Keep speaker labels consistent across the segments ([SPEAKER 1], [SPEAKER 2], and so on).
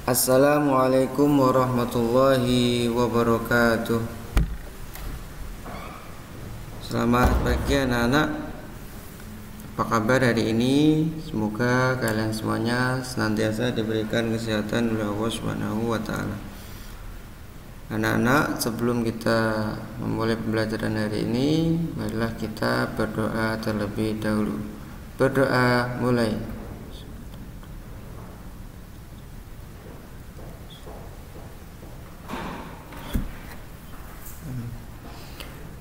[SPEAKER 1] Assalamualaikum warahmatullahi wabarakatuh. Selamat pagi anak-anak. Apa kabar hari ini? Semoga kalian semuanya senantiasa diberikan kesehatan oleh Allah Subhanahu wa taala. Anak-anak, sebelum kita memulai pembelajaran hari ini, marilah kita berdoa terlebih dahulu. Berdoa mulai.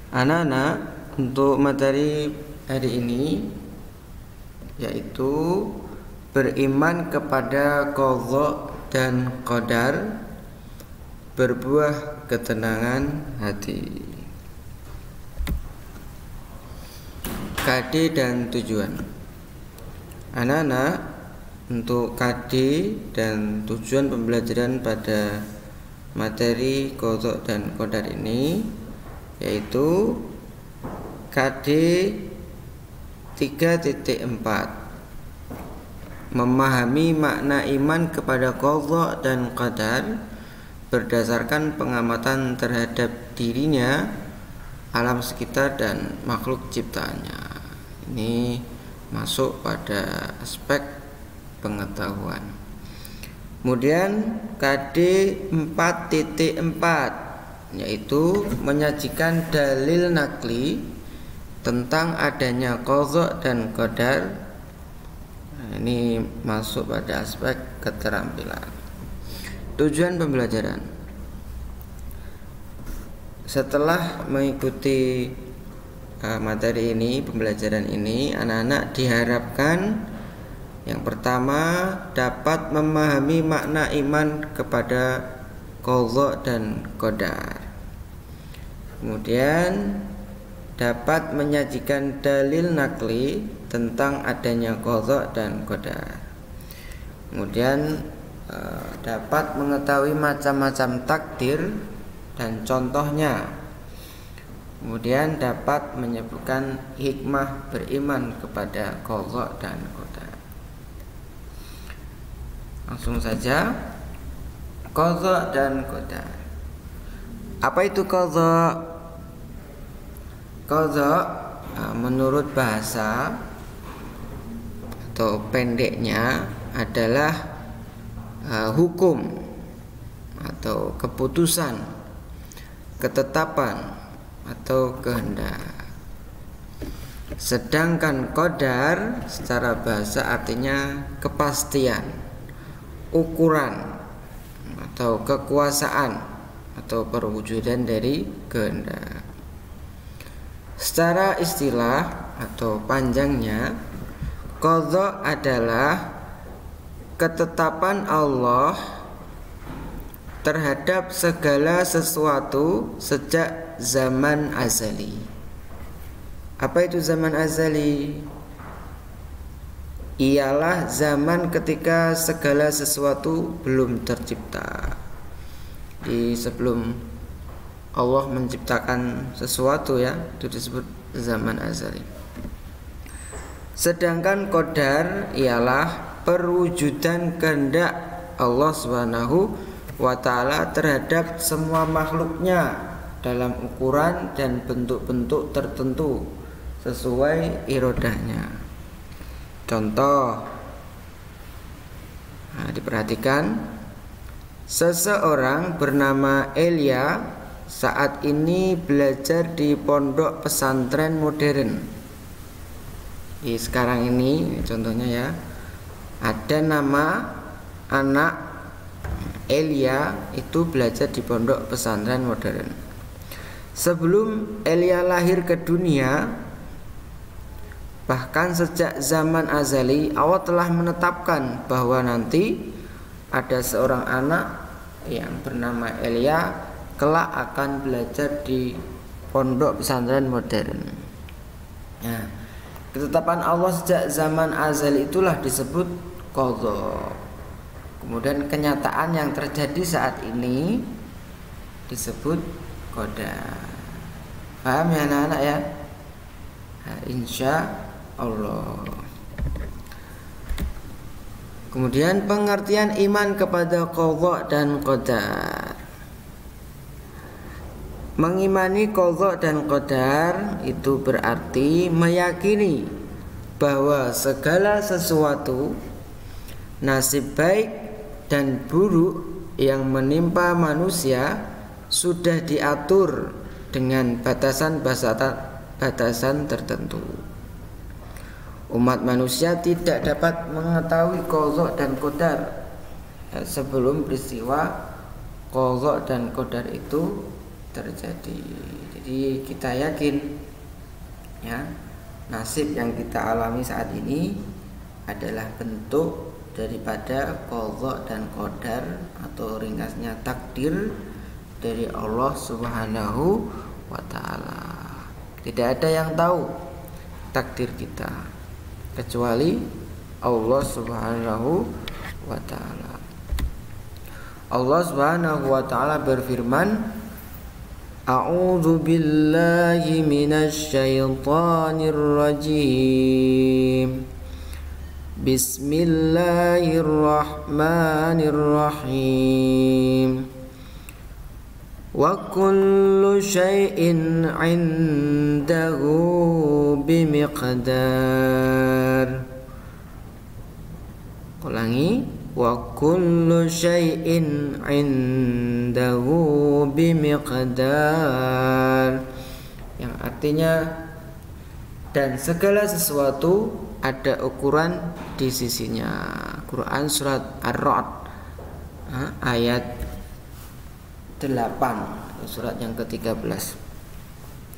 [SPEAKER 1] Anak-anak, untuk materi hari ini yaitu beriman kepada qadha dan qadar, berbuah ketenangan hati. KD dan tujuan. Anak-anak, untuk KD dan tujuan pembelajaran pada materi qadha dan qadar ini yaitu KD 3.4, memahami makna iman kepada qadha dan qadar berdasarkan pengamatan terhadap dirinya, alam sekitar dan makhluk ciptaannya. Ini masuk pada aspek pengetahuan. Kemudian KD 4.4 yaitu menyajikan dalil nakli tentang adanya qadha dan qadar. Ini masuk pada aspek keterampilan. Tujuan pembelajaran. Setelah mengikuti materi ini, pembelajaran ini, anak-anak diharapkan yang pertama dapat memahami makna iman kepada qadha dan qadar. Kemudian dapat menyajikan dalil nakli tentang adanya qadha dan qadar. Kemudian dapat mengetahui macam-macam takdir dan contohnya. Kemudian dapat menyebutkan hikmah beriman kepada qadha dan qadar. Langsung saja, qadha dan qadar. Apa itu qadha? Qadha menurut bahasa atau pendeknya adalah hukum atau keputusan, ketetapan atau kehendak. Sedangkan qadar secara bahasa artinya kepastian, ukuran atau kekuasaan atau perwujudan dari kehendak. Secara istilah atau panjangnya, qadha adalah ketetapan Allah terhadap segala sesuatu sejak zaman azali. Apa itu zaman azali? Ialah zaman ketika segala sesuatu belum tercipta. Sebelum Allah menciptakan sesuatu, ya, itu disebut zaman azali. Sedangkan qadar ialah perwujudan kehendak Allah Subhanahu wa taala terhadap semua makhluknya dalam ukuran dan bentuk-bentuk tertentu sesuai irodahnya. Contoh, diperhatikan, seseorang bernama Elia saat ini belajar di pondok pesantren modern. Di sekarang ini contohnya, ya, ada nama anak Elia itu belajar di pondok pesantren modern. Sebelum Elia lahir ke dunia, bahkan sejak zaman azali, Allah telah menetapkan bahwa nanti ada seorang anak yang bernama Elia kelak akan belajar di pondok pesantren modern. Nah, ketetapan Allah sejak zaman azali itulah disebut qadha. Kemudian kenyataan yang terjadi saat ini disebut qadar. Paham ya anak-anak, ya? Insya Allah. Kemudian pengertian iman kepada qadha dan qadar. Mengimani qadha dan qadar itu berarti meyakini bahwa segala sesuatu, nasib baik dan buruk yang menimpa manusia sudah diatur dengan batasan tertentu. Umat manusia tidak dapat mengetahui qadha dan qadar sebelum peristiwa qadha dan qadar itu terjadi. Jadi kita yakin ya, nasib yang kita alami saat ini adalah bentuk daripada qadha dan qadar, atau ringkasnya takdir dari Allah Subhanahu wa ta'ala. Tidak ada yang tahu takdir kita kecuali Allah Subhanahu wa ta'ala. Allah Subhanahu wa ta'ala berfirman, A'udzu billahi minasy syaithanir rajim. Bismillahirrahmanirrahim. Wa kullu syai'in 'indahu bimiqdar. Ulangi, wa kullu syai'in 'indahu bimiqdar, yang artinya dan segala sesuatu ada ukuran di sisinya. Quran surat Ar-Ra'd ayat 8, surat yang ke-13.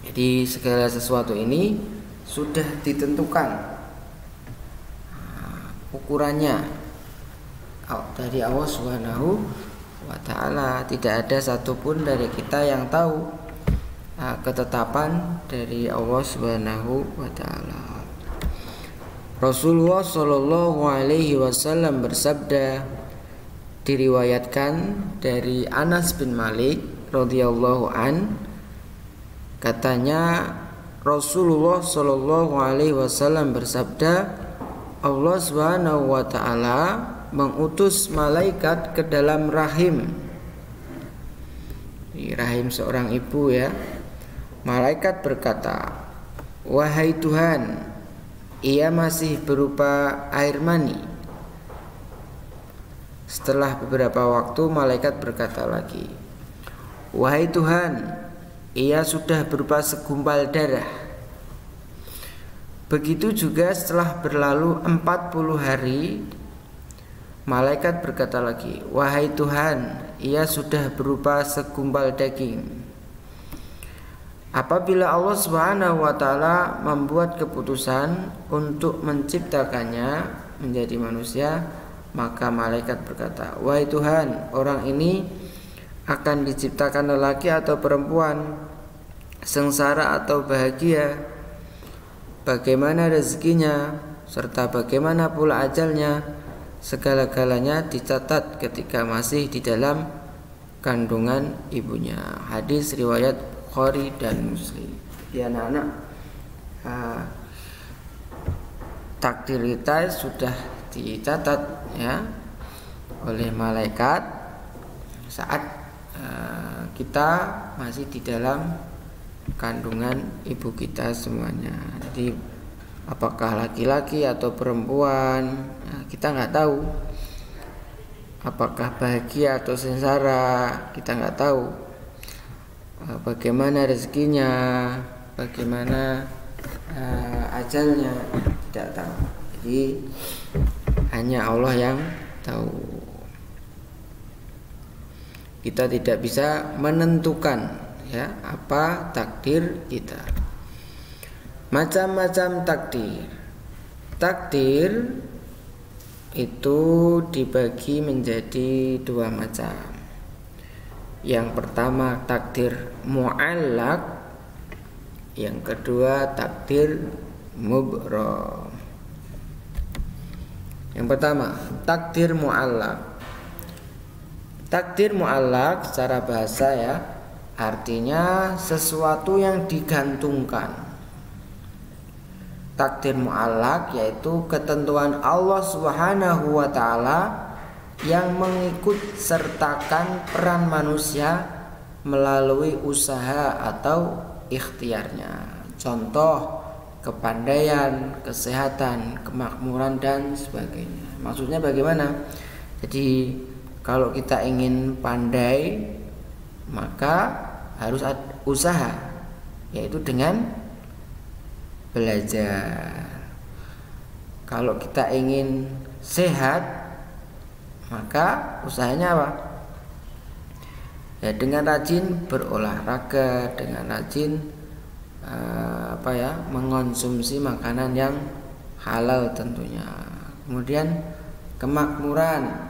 [SPEAKER 1] Jadi segala sesuatu ini sudah ditentukan ukurannya dari Allah Subhanahu wa ta'ala. Tidak ada satupun dari kita yang tahu ketetapan dari Allah Subhanahu wa ta'ala. Rasulullah Shallallahu alaihi wasallam bersabda, diriwayatkan dari Anas bin Malik radhiyallahu an, katanya Rasulullah Shallallahu alaihi wasallam bersabda, Allah Subhanahu wa ta'ala mengutus malaikat ke dalam rahim. Di rahim seorang ibu ya. Malaikat berkata, wahai Tuhan, ia masih berupa air mani. Setelah beberapa waktu malaikat berkata lagi, wahai Tuhan, ia sudah berupa segumpal darah. Begitu juga setelah berlalu 40 hari, malaikat berkata lagi, wahai Tuhan, ia sudah berupa segumpal daging. Apabila Allah Subhanahu wa ta'ala membuat keputusan untuk menciptakannya menjadi manusia, maka malaikat berkata, wahai Tuhan, orang ini akan diciptakan lelaki atau perempuan, sengsara atau bahagia, bagaimana rezekinya, serta bagaimana pula ajalnya, segala-galanya dicatat ketika masih di dalam kandungan ibunya. Hadis riwayat Bukhari dan Muslim. Ya anak-anak, takdir kita sudah dicatat ya oleh malaikat saat kita masih di dalam kandungan ibu kita semuanya. Jadi apakah laki-laki atau perempuan, kita nggak tahu. Apakah bahagia atau sengsara, kita nggak tahu. Bagaimana rezekinya, bagaimana ajalnya, tidak tahu. Jadi hanya Allah yang tahu. Kita tidak bisa menentukan ya apa takdir kita. Macam-macam takdir. Takdir itu dibagi menjadi dua macam. Yang pertama takdir mu'allaq, yang kedua takdir mubram. Yang pertama takdir mu'allaq. Takdir mu'allaq secara bahasa ya, artinya sesuatu yang digantungkan. takdir mu'allaq, yaitu ketentuan Allah Subhanahu wa taala yang mengikut sertakan peran manusia melalui usaha atau ikhtiarnya. Contoh kepandaian, kesehatan, kemakmuran dan sebagainya. Maksudnya bagaimana? Jadi kalau kita ingin pandai maka harus ada usaha, yaitu dengan belajar. Kalau kita ingin sehat, maka usahanya apa? Ya dengan rajin berolahraga, dengan rajin mengonsumsi makanan yang halal tentunya. Kemudian kemakmuran.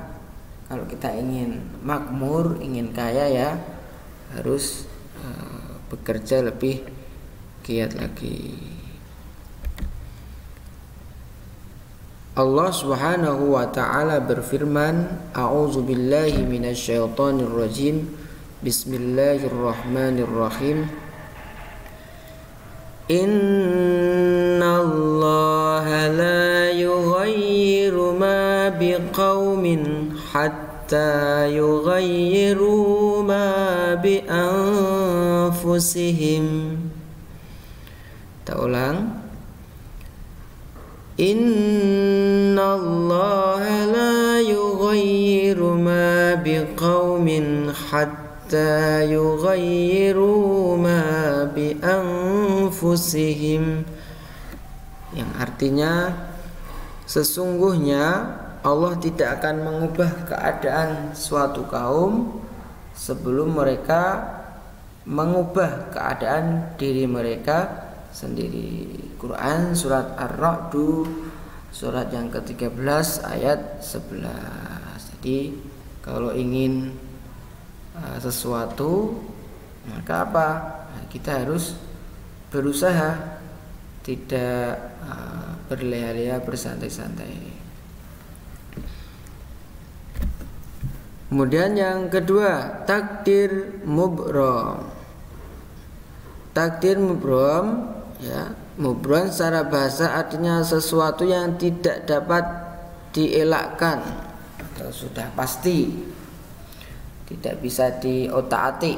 [SPEAKER 1] Kalau kita ingin makmur, ingin kaya, ya harus bekerja lebih giat lagi. Allah Subhanahu wa taala berfirman, A'udzu billahi minasyaitonir rajim. Bismillahirrahmanirrahim. Innallaha la yughayyiru ma biqaumin hatta yughayyiru ma bi anfusihim. Kita ulang. Innallaha la yughayyiru ma biqaumin hatta yughayyiru ma bi anfusihim. Yang artinya sesungguhnya Allah tidak akan mengubah keadaan suatu kaum sebelum mereka mengubah keadaan diri mereka sendiri. Quran surat Ar-Ra'd surat yang ke-13 ayat 11. Jadi kalau ingin sesuatu maka apa? Kita harus berusaha, tidak berleha-leha, bersantai-santai. Kemudian yang kedua, takdir mubram. Takdir mubram, ya, mubram secara bahasa artinya sesuatu yang tidak dapat dielakkan atau sudah pasti, tidak bisa diotak-atik.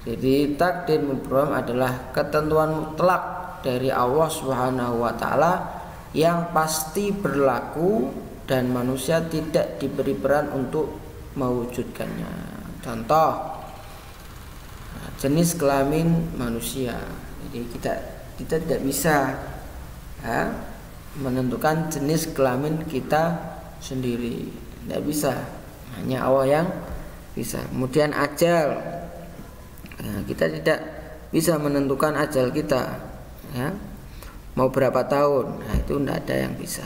[SPEAKER 1] Jadi takdir mubram adalah ketentuan mutlak dari Allah Subhanahu wa taala yang pasti berlaku dan manusia tidak diberi peran untuk mewujudkannya. Contoh, jenis kelamin manusia. Jadi kita tidak bisa menentukan jenis kelamin kita sendiri, tidak bisa, hanya Allah yang bisa. Kemudian ajal, kita tidak bisa menentukan ajal kita, ya, mau berapa tahun, itu tidak ada yang bisa.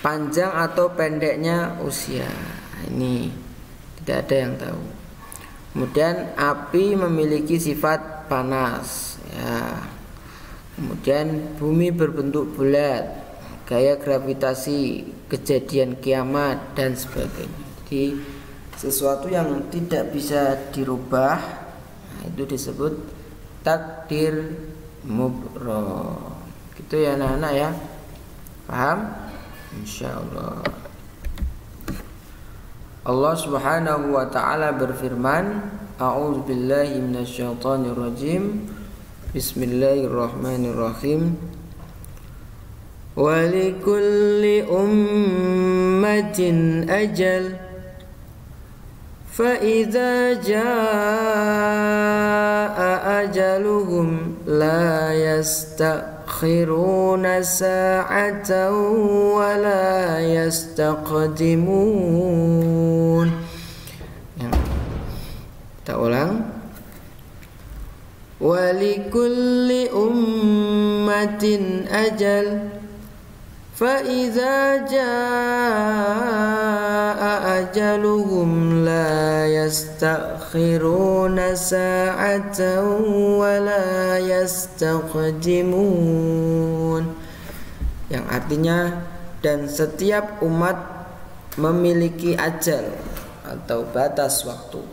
[SPEAKER 1] Panjang atau pendeknya usia, ini tidak ada yang tahu. Kemudian api memiliki sifat panas, ya. Kemudian bumi berbentuk bulat, gaya gravitasi, kejadian kiamat dan sebagainya. Jadi sesuatu yang tidak bisa dirubah, itu disebut takdir mubram. Gitu ya anak-anak, ya, paham? Insyaallah. Allah Subhanahu wa taala berfirman, A'udzu billahi minasyaitonir rajim. Bismillahirrahmanirrahim. Wa likulli ummatin ajal fa idza jaa ajaluhum la yastakhiruna sa'atan wa la yastaqdimun. Kita ulang. Wa likulli ummatin ajal fa idza jaa ajaluhum la yastakhiruna sa'atan wa la yastaqdimun. Yang artinya, dan setiap umat memiliki ajal atau batas waktu.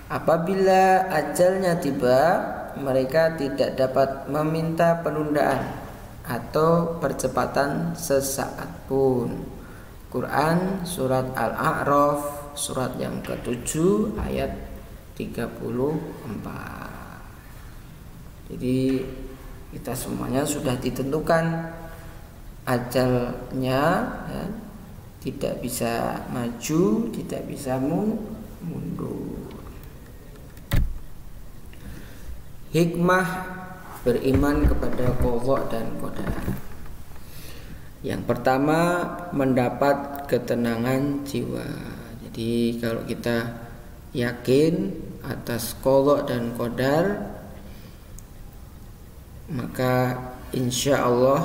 [SPEAKER 1] Apabila ajalnya tiba, mereka tidak dapat meminta penundaan atau percepatan sesaat pun. Quran surat Al-A'raf surat yang ke-7 ayat 34. Jadi kita semuanya sudah ditentukan ajalnya, ya, tidak bisa maju, tidak bisa mundur. Hikmah beriman kepada qadha dan qadar. Yang pertama, mendapat ketenangan jiwa. Jadi kalau kita yakin atas qadha dan qadar, maka insya Allah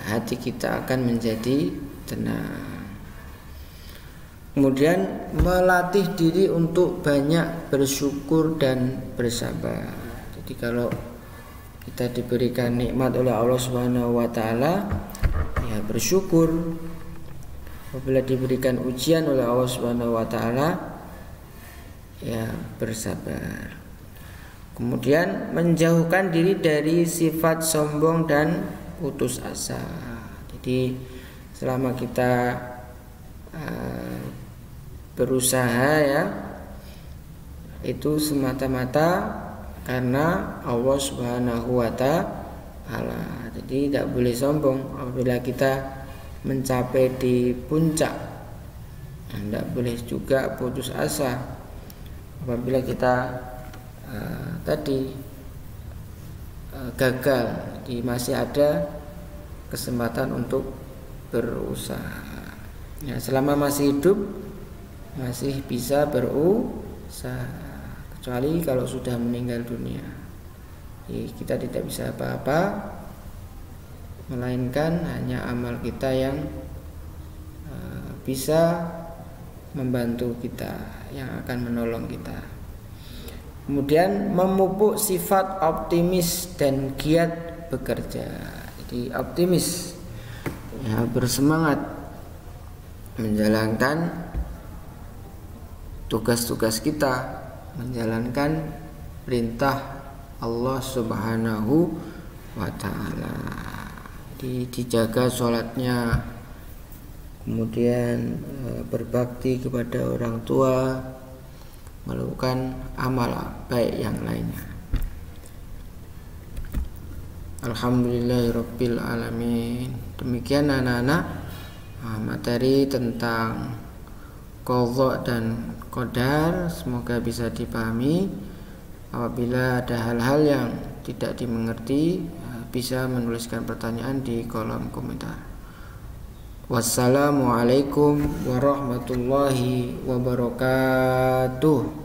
[SPEAKER 1] hati kita akan menjadi tenang. Kemudian melatih diri untuk banyak bersyukur dan bersabar. Jadi kalau kita diberikan nikmat oleh Allah Subhanahu wa taala, ya bersyukur. Apabila diberikan ujian oleh Allah Subhanahu wa taala, ya bersabar. Kemudian menjauhkan diri dari sifat sombong dan putus asa. Jadi selama kita berusaha, ya, itu semata-mata karena Allah Subhanahu wa taala. Jadi tidak boleh sombong apabila kita mencapai di puncak. Tidak boleh juga putus asa apabila kita gagal. Jadi masih ada kesempatan untuk berusaha. Ya, selama masih hidup masih bisa berusaha, kecuali kalau sudah meninggal dunia. Jadi kita tidak bisa apa-apa, melainkan hanya amal kita yang bisa membantu kita, yang akan menolong kita. Kemudian memupuk sifat optimis dan giat bekerja. Jadi optimis, ya, bersemangat menjalankan tugas-tugas kita, menjalankan perintah Allah Subhanahu wa taala. Dijaga sholatnya, kemudian berbakti kepada orang tua, melakukan amal baik yang lainnya. Alhamdulillahirabbil alamin. Demikian anak-anak materi tentang qadha dan qadar, semoga bisa dipahami. Apabila ada hal-hal yang tidak dimengerti, bisa menuliskan pertanyaan di kolom komentar. Wassalamualaikum warahmatullahi wabarakatuh.